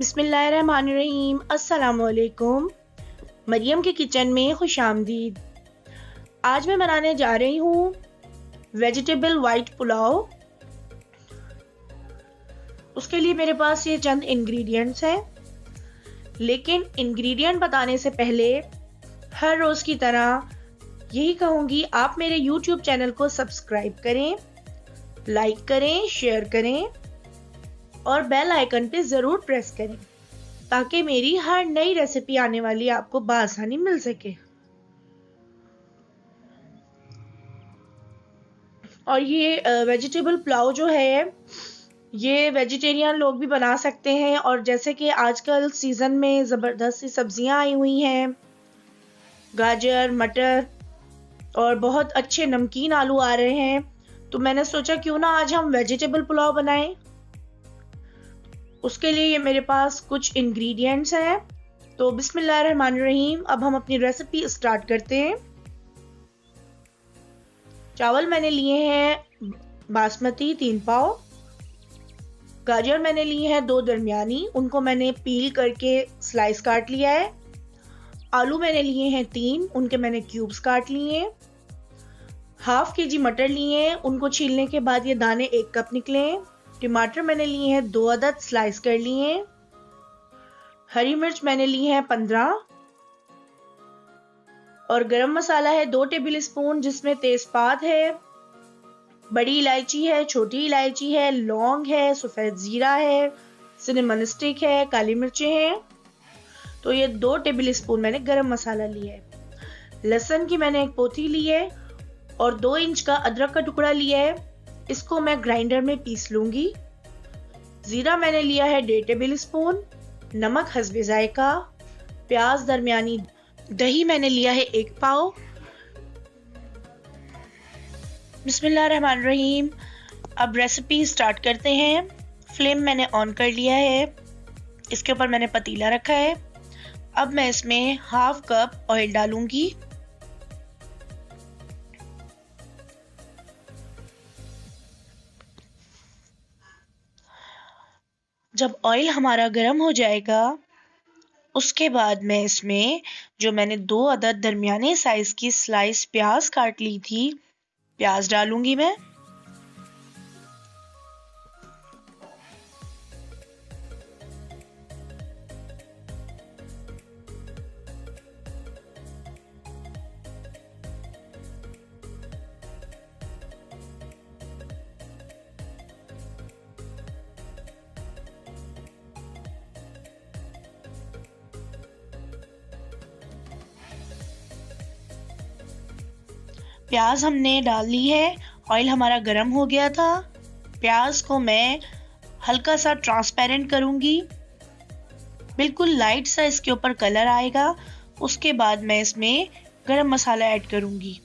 बिस्मिल्लाहिर्रहमानिर्रहीम। अस्सलामुअलैकुम। मरियम के किचन में खुशामदीद। आज मैं बनाने जा रही हूँ वेजिटेबल वाइट पुलाव। उसके लिए मेरे पास ये चंद इंग्रेडिएंट्स हैं, लेकिन इंग्रेडिएंट बताने से पहले हर रोज़ की तरह यही कहूँगी, आप मेरे YouTube चैनल को सब्सक्राइब करें, लाइक करें, शेयर करें और बेल आइकन पे ज़रूर प्रेस करें ताकि मेरी हर नई रेसिपी आने वाली आपको बआसानी मिल सके। और ये वेजिटेबल पुलाव जो है ये वेजिटेरियन लोग भी बना सकते हैं। और जैसे कि आजकल सीज़न में ज़बरदस्त सी सब्जियां आई हुई हैं, गाजर, मटर और बहुत अच्छे नमकीन आलू आ रहे हैं, तो मैंने सोचा क्यों ना आज हम वेजिटेबल पुलाव बनाएं। उसके लिए ये मेरे पास कुछ इंग्रेडिएंट्स हैं। तो बिस्मिल्लाहिर्रहमानिर्रहीम, अब हम अपनी रेसिपी स्टार्ट करते हैं। चावल मैंने लिए हैं बासमती 3 पाव। गाजर मैंने लिए हैं 2 दरमियानी, उनको मैंने पील करके स्लाइस काट लिया है। आलू मैंने लिए हैं 3, उनके मैंने क्यूब्स काट लिए हैं। हाफ के जी मटर लिए हैं, उनको छीलने के बाद ये दाने 1 कप निकले हैं। टमाटर मैंने लिए हैं 2 अदद, स्लाइस कर लिए हैं। हरी मिर्च मैंने ली है 15 और गरम मसाला है 2 टेबल स्पून, जिसमें तेजपात है, बड़ी इलायची है, छोटी इलायची है, लौंग है, सफ़ेद ज़ीरा है, सिनेमन स्टिक है, काली मिर्चें हैं। तो ये 2 टेबल स्पून मैंने गरम मसाला लिया है। लहसुन की मैंने 1 पोथी ली है और 2 इंच का अदरक का टुकड़ा लिया है, इसको मैं ग्राइंडर में पीस लूंगी। ज़ीरा मैंने लिया है 1.5 टेबल स्पून, नमक हस्बे जायका, प्याज दरमियानी, दही मैंने लिया है 1 पाव। बिस्मिल्लाहिर्रहमानिर्रहीम। अब रेसिपी स्टार्ट करते हैं। फ्लेम मैंने ऑन कर लिया है, इसके ऊपर मैंने पतीला रखा है। अब मैं इसमें हाफ कप ऑयल डालूंगी। जब ऑयल हमारा गर्म हो जाएगा, उसके बाद मैं इसमें जो मैंने 2 अदद दरमियाने साइज की स्लाइस प्याज काट ली थी, प्याज डालूंगी मैं। प्याज हमने डाल ली है, ऑयल हमारा गर्म हो गया था। प्याज को मैं हल्का सा ट्रांसपेरेंट करूंगी, बिल्कुल लाइट सा इसके ऊपर कलर आएगा। उसके बाद मैं इसमें गरम मसाला ऐड करूंगी।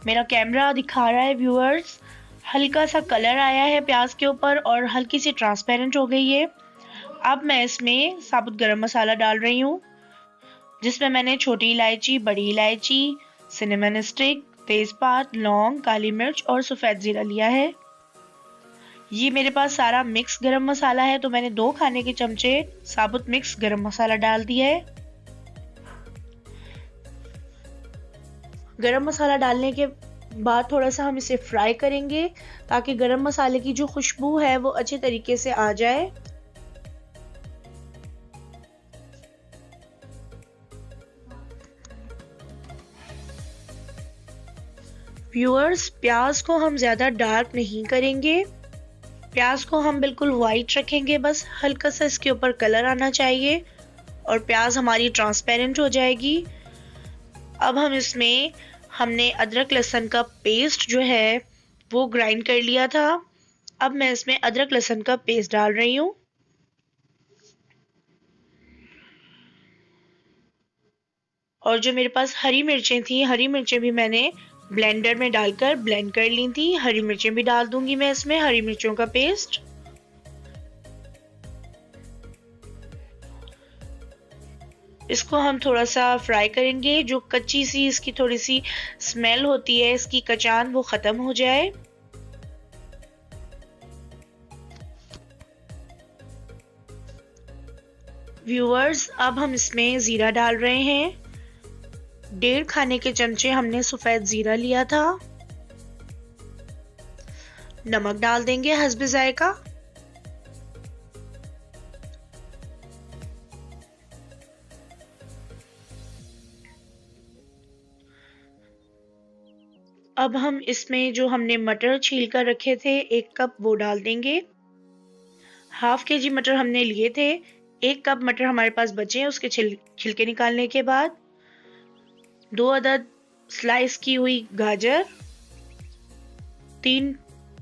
मेरा कैमरा दिखा रहा है व्यूअर्स, हल्का सा कलर आया है प्याज के ऊपर और हल्की सी ट्रांसपेरेंट हो गई है। अब मैं इसमें साबुत गरम मसाला डाल रही हूँ, जिसमें मैंने छोटी इलायची, बड़ी इलायची, सिनेमन स्टिक, तेजपात, लौंग, काली मिर्च और सफ़ेद ज़ीरा लिया है। ये मेरे पास सारा मिक्स गरम मसाला है, तो मैंने 2 खाने के चमचे साबुत मिक्स गरम मसाला डाल दिया है। गरम मसाला डालने के बाद थोड़ा सा हम इसे फ्राई करेंगे ताकि गरम मसाले की जो खुशबू है वो अच्छे तरीके से आ जाए। व्यूअर्स, प्याज को हम ज़्यादा डार्क नहीं करेंगे, प्याज को हम बिल्कुल वाइट रखेंगे, बस हल्का सा इसके ऊपर कलर आना चाहिए और प्याज हमारी ट्रांसपेरेंट हो जाएगी। अब हम इसमें हमने अदरक लहसुन का पेस्ट जो है वो ग्राइंड कर लिया था, अब मैं इसमें अदरक लहसुन का पेस्ट डाल रही हूँ। और जो मेरे पास हरी मिर्चें थी, हरी मिर्चें भी मैंने ब्लेंडर में डालकर ब्लेंड कर ली थी। हरी मिर्चें भी डाल दूंगी मैं इसमें, हरी मिर्चों का पेस्ट। इसको हम थोड़ा सा फ्राई करेंगे, जो कच्ची सी इसकी थोड़ी सी स्मेल होती है, इसकी कचान, वो खत्म हो जाए। व्यूअर्स, अब हम इसमें जीरा डाल रहे हैं। 1.5 खाने के चमचे हमने सफेद जीरा लिया था। नमक डाल देंगे हस्बे जायका। अब हम इसमें जो हमने मटर छील कर रखे थे 1 कप, वो डाल देंगे। 1/2 kg मटर हमने लिए थे, 1 कप मटर हमारे पास बचे हैं उसके छिलके निकालने के बाद। 2 अदद स्लाइस की हुई गाजर, 3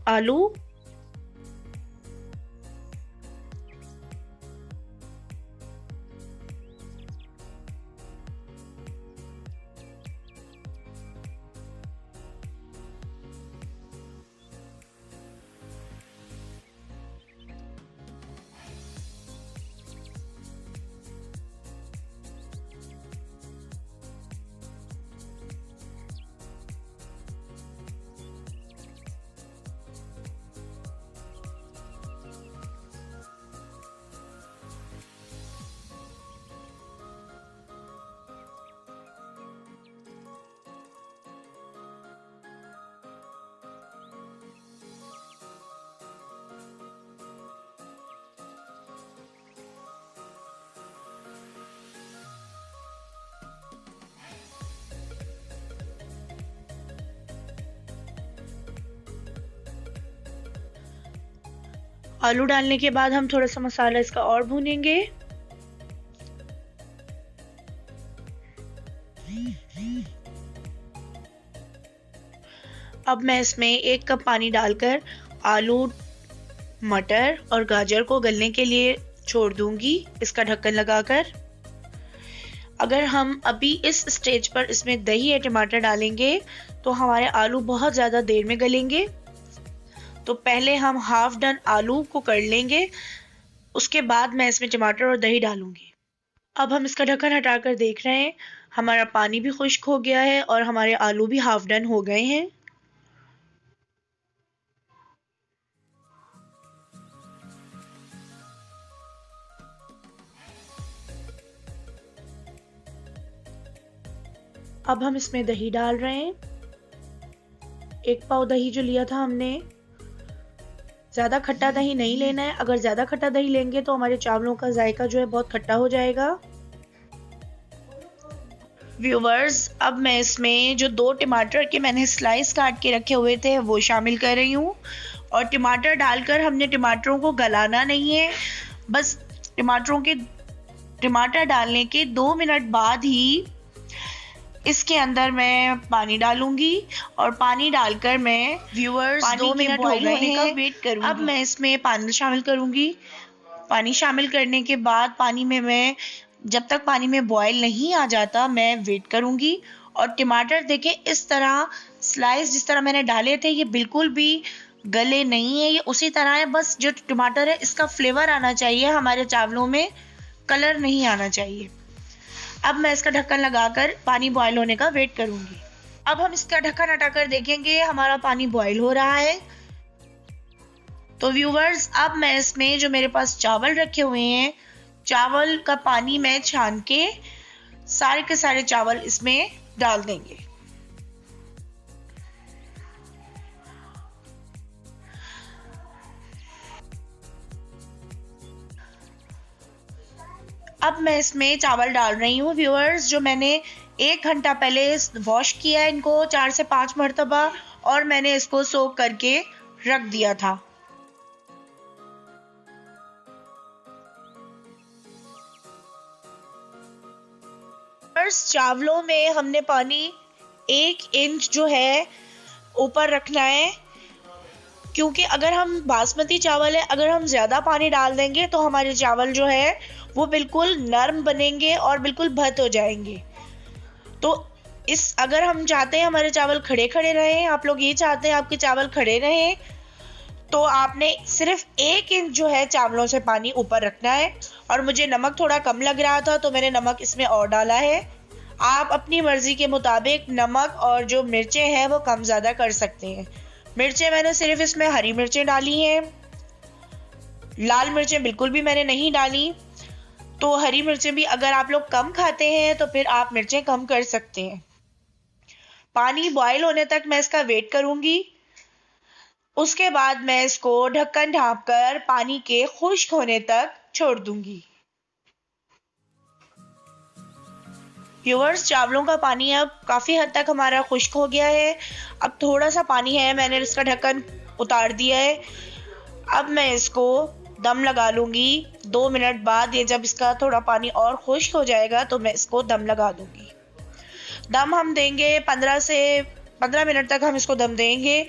आलू, आलू डालने के बाद हम थोड़ा सा मसाला इसका और भूनेंगे। अब मैं इसमें 1 कप पानी डालकर आलू, मटर और गाजर को गलने के लिए छोड़ दूंगी, इसका ढक्कन लगाकर। अगर हम अभी इस स्टेज पर इसमें दही या टमाटर डालेंगे तो हमारे आलू बहुत ज़्यादा देर में गलेंगे, तो पहले हम हाफ डन आलू को कर लेंगे, उसके बाद मैं इसमें टमाटर और दही डालूंगी। अब हम इसका ढक्कन हटाकर देख रहे हैं, हमारा पानी भी खुश्क हो गया है और हमारे आलू भी हाफ डन हो गए हैं। अब हम इसमें दही डाल रहे हैं। 1 पाव दही जो लिया था हमने, ज़्यादा खट्टा दही नहीं लेना है, अगर ज़्यादा खट्टा दही लेंगे तो हमारे चावलों का जायका जो है बहुत खट्टा हो जाएगा। व्यूवर्स, अब मैं इसमें जो 2 टमाटर के मैंने स्लाइस काट के रखे हुए थे वो शामिल कर रही हूँ। और टमाटर डालकर हमने टमाटरों को गलाना नहीं है, बस टमाटर डालने के 2 मिनट बाद ही इसके अंदर मैं पानी डालूंगी और पानी डालकर मैं व्यूअर्स 2 मिनट बॉईल होने का वेट करूंगी। अब मैं इसमें पानी शामिल करूंगी। पानी शामिल करने के बाद पानी में मैं जब तक पानी में बॉईल नहीं आ जाता मैं वेट करूंगी। और टमाटर देखें, इस तरह स्लाइस जिस तरह मैंने डाले थे ये बिल्कुल भी गले नहीं है, ये उसी तरह है, बस जो टमाटर है इसका फ्लेवर आना चाहिए हमारे चावलों में, कलर नहीं आना चाहिए। अब मैं इसका ढक्कन लगाकर पानी बॉईल होने का वेट करूंगी। अब हम इसका ढक्कन हटाकर देखेंगे हमारा पानी बॉईल हो रहा है। तो व्यूवर्स, अब मैं इसमें जो मेरे पास चावल रखे हुए हैं, चावल का पानी मैं छान के सारे के सारे चावल इसमें डाल देंगे। अब मैं इसमें चावल डाल रही हूँ व्यूअर्स, जो मैंने 1 घंटा पहले वॉश किया है इनको 4 से 5 मरतबा, और मैंने इसको सोक करके रख दिया था। चावलों में हमने पानी 1 इंच जो है ऊपर रखना है, क्योंकि अगर हम बासमती चावल है, अगर हम ज्यादा पानी डाल देंगे तो हमारे चावल जो है वो बिल्कुल नरम बनेंगे और बिल्कुल भत हो जाएंगे। तो अगर हम चाहते हैं हमारे चावल खड़े खड़े रहें, आप लोग ये चाहते हैं आपके चावल खड़े रहें, तो आपने सिर्फ 1 इंच जो है चावलों से पानी ऊपर रखना है। और मुझे नमक थोड़ा कम लग रहा था तो मैंने नमक इसमें और डाला है। आप अपनी मर्जी के मुताबिक नमक और जो मिर्चें हैं वो कम ज्यादा कर सकते हैं। मिर्चें मैंने सिर्फ इसमें हरी मिर्चें डाली हैं, लाल मिर्चें बिल्कुल भी मैंने नहीं डाली। तो हरी मिर्चें भी अगर आप लोग कम खाते हैं तो फिर आप मिर्चें कम कर सकते हैं। पानी बॉयल होने तक मैं इसका वेट करूंगी। उसके बाद मैं इसको ढक्कन ढांपकर पानी के खुश्क होने तक छोड़ दूंगी। व्यूअर्स, चावलों का पानी अब काफी हद तक हमारा खुश्क हो गया है। अब थोड़ा सा पानी है, मैंने इसका ढक्कन उतार दिया है। अब मैं इसको दम लगा लूंगी। 2 मिनट बाद ये जब इसका थोड़ा पानी और खुश्क हो जाएगा तो मैं इसको दम लगा दूंगी। दम हम देंगे 15 मिनट तक हम इसको दम देंगे,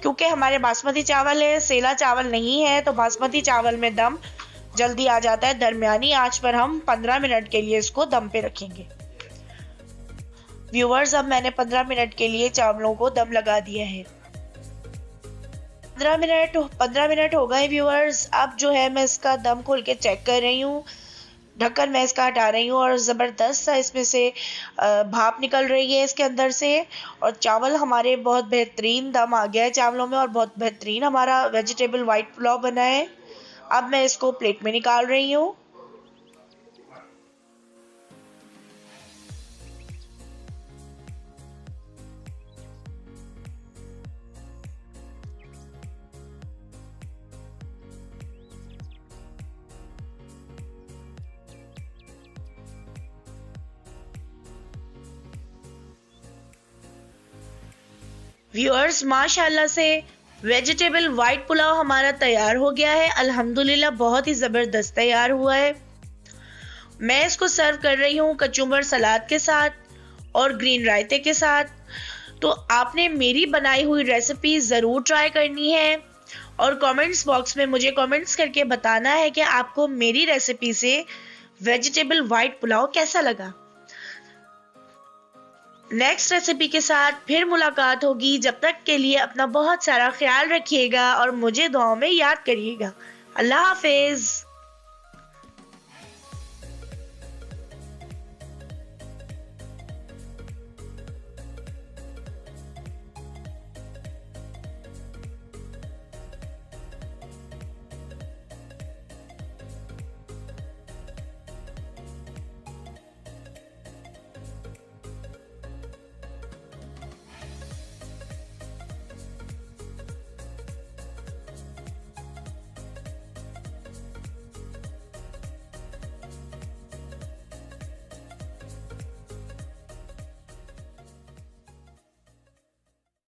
क्योंकि हमारे बासमती चावल है, सेला चावल नहीं है। तो बासमती चावल में दम जल्दी आ जाता है। दरमियानी आंच पर हम 15 मिनट के लिए इसको दम पे रखेंगे। व्यूअर्स, अब मैंने 15 मिनट के लिए चावलों को दम लगा दिया है। 15 मिनट हो गए व्यूअर्स। अब जो है मैं इसका दम खोल के चेक कर रही हूँ। ढक्कन मैं इसका हटा रही हूँ और ज़बरदस्त सा इसमें से भाप निकल रही है इसके अंदर से। और चावल हमारे बहुत बेहतरीन दम आ गया है चावलों में और बहुत बेहतरीन हमारा वेजिटेबल वाइट पुलाव बना है। अब मैं इसको प्लेट में निकाल रही हूँ। व्यूअर्स, माशाल्लाह से वेजिटेबल वाइट पुलाव हमारा तैयार हो गया है। अल्हम्दुलिल्लाह बहुत ही ज़बरदस्त तैयार हुआ है। मैं इसको सर्व कर रही हूँ कचुम्बर सलाद के साथ और ग्रीन रायते के साथ। तो आपने मेरी बनाई हुई रेसिपी ज़रूर ट्राई करनी है और कमेंट्स बॉक्स में मुझे कमेंट्स करके बताना है कि आपको मेरी रेसिपी से वेजिटेबल वाइट पुलाव कैसा लगा। नेक्स्ट रेसिपी के साथ फिर मुलाकात होगी। जब तक के लिए अपना बहुत सारा ख्याल रखिएगा और मुझे दुआओं में याद करिएगा। अल्लाह हाफिज।